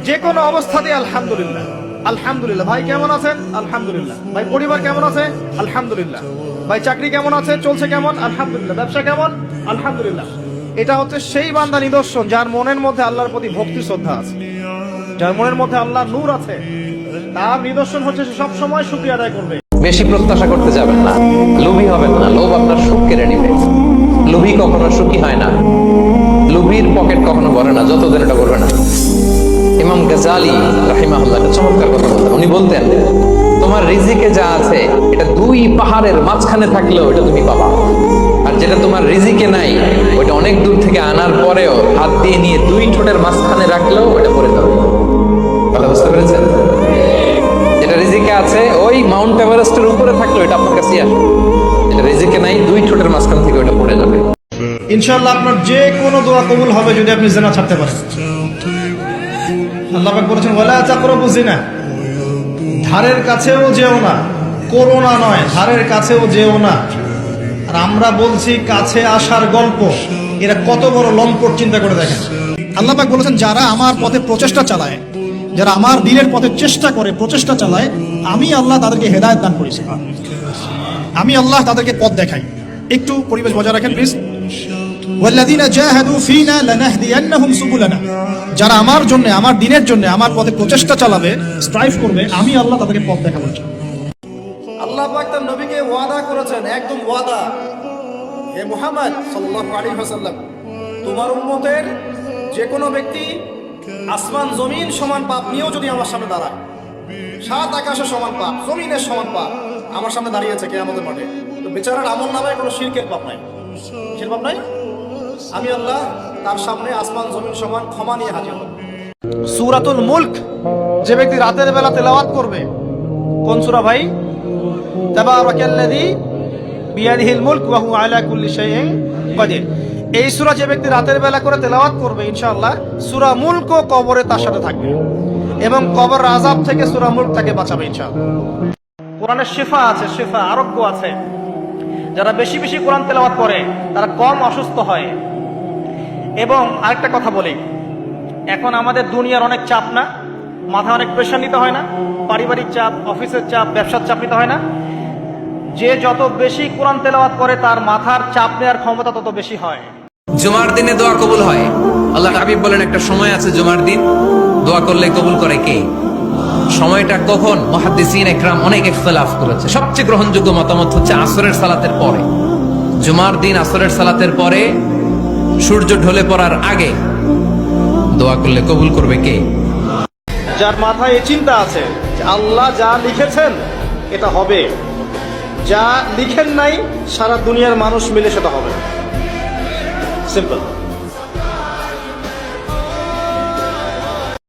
যে কোনো অবস্থাতে আলহামদুলিল্লাহ আলহামদুলিল্লাহ। ভাই কেমন আছেন? আলহামদুলিল্লাহ। ভাই পরিবার কেমন আছে? আলহামদুলিল্লাহ। ভাই চাকরি কেমন আছে, চলছে কেমন? আলহামদুলিল্লাহ। ব্যবসা কেমন? আলহামদুলিল্লাহ। এটা হচ্ছে সেই বান্দা নিদর্শন যার মনের মধ্যে আল্লাহর প্রতি ভক্তি শ্রদ্ধা আছে, যার মনের মধ্যে আল্লাহর নূর আছে। তার নিদর্শন হচ্ছে সে সব সময় শুকরিয়া আদায় করবে। বেশি প্রত্যাশা করতে যাবেন না, লোভী হবেন না। লোভ আপনার সুখ কেড়ে নিবে। লোভী কখনো সুখী হয় না, লোভীর পকেট কখনো ভরে না যতদিন এটা করবে না। ইমাম গাজালি রাহিমাহুল্লাহ একটা চমৎকার কথা বলতেন। উনি বলতেন, তোমার রিজিকে যা আছে এটা দুই পাহাড়ের মাঝখানে থাকলেও এটা তুমি পাবা, আর যেটা তোমার রিজিকে নাই ওইটা অনেক দূর থেকে আনার পরেও হাত দিয়ে নিয়ে দুই ঠোঁটের মাঝখানে রাখলেও ওটা পড়ে যাবে। কথা বুঝতে পেরেছেন? যেটা রিজিকে আছে ওই মাউন্ট এভারেস্টের উপরে থাকলেও এটা আপনার কাছেই আসবে, যেটা রিজিকে নাই দুই ঠোঁটের মাঝখান থেকে ওটা পড়ে যাবে। ইনশাআল্লাহ আপনার যে কোনো দোয়া কবুল হবে যদি আপনি জিনা ছাড়তে পারেন। আল্লাহ পাক বলেছেন, ওয়ালা তাকরাবু জিনা, ধারের কাছেও যেও না। করোনা নয়, ধারের কাছেও যেও না। আর আমরা বলছি কাছে আসার গল্প, এরা কত বড় লম্পট চিন্তা করে দেখেন। আল্লাহ পাক বলেছেন, যারা আমার পথে প্রচেষ্টা চালায়, যারা আমার দ্বীনের পথে চেষ্টা করে, প্রচেষ্টা চালায়, আমি আল্লাহ তাদেরকে হেদায়েত দান করেছি। আমি আল্লাহ তাদেরকে পথ দেখাই। একটু পরিবেশ বজায় রাখেন প্লিজ। ওয়াল্লাযীনা জাহাদু ফীনা লানাহদিয়ান্নাহুম সুবুলানা, যারা আমার জন্য, আমার দ্বীনের জন্য আমার পথে প্রচেষ্টা চালাবে, স্ট্রাইভ করবে, আমি আল্লাহ তাদেরকে পথ দেখাবো। আল্লাহ পাক তার নবীকে ওয়াদা করেছেন, একদম ওয়াদা, হে মুহাম্মদ সাল্লাল্লাহু আলাইহি ওয়াসাল্লাম, তোমার উম্মতের যে কোনো ব্যক্তি আসমান জমিন সমান পাপ নিয়েও যদি আমার সামনে দাঁড়ায়, সাত আকাশের সমান পাপ, জমিনের সমান পাপ আমার সামনে দাঁড়িয়েছে কিয়ামতের মাঠে, তো বেচারার আমল নামায় কোনো শিরকের পাপ নাই, শিরকের পাপ নাই, আমি আল্লাহ তার সামনে আসমান জমিন সমান ক্ষমা নিয়ে হাজির হব। সূরাতুল মুলক যে ব্যক্তি রাতের বেলা তেলাওয়াত করবে, কোন সূরা ভাই? তাবারাকাল্লাযী বিয়াদিহিল মুলক ওয়া হুয়া আলা কুল্লি শাইইন কাদির। এই সূরা যে ব্যক্তি রাতের বেলা করে তেলাওয়াত করবে, ইনশাআল্লাহ সূরা মুলক কবরে তার সাথে থাকবে এবং কবর আযাব থেকে সূরা মুলক তাকে বাঁচাবে ইনশাআল্লাহ। কোরআনের শিফা আছে, শিফা আরোগ্য আছে। যারা বেশি বেশি কোরআন তেলাওয়াত করে তারা কম অসুস্থ হয়। এবং আরেকটা কথা বলি, এখন আমাদের দুনিয়ার অনেক চাপ না, মাথা অনেক প্রেশার নিতে হয় না, পারিবারিক চাপ, অফিসের চাপ, ব্যবসার চাপ নিতে হয় না। যে যত বেশি কোরআন তেলাওয়াত করে তার মাথার চাপ নেওয়ার ক্ষমতা তত বেশি হয়। জুমার দিনে দোয়া কবুল হয়। আল্লাহ হাবিব বলেন, একটা সময় আছে জুমার দিন দোয়া করলে কবুল করে কে? সময়টা কখন? মুহাদ্দিসিন ইকরাম অনেক ইখতিলাফ করেছে। সবচেয়ে গ্রহণযোগ্য মতামত হচ্ছে আসরের সালাতের পরে। জুমার দিন আসরের সালাতের পরে সূর্য ঢলে পড়ার আগে দোয়া করলে কবুল করবে কে? যার মাথায় এই চিন্তা আছে যে আল্লাহ যা লিখেছেন এটা হবে, যা লিখেন নাই সারা দুনিয়ার মানুষ মিলে সেটা হবে। সিম্পল।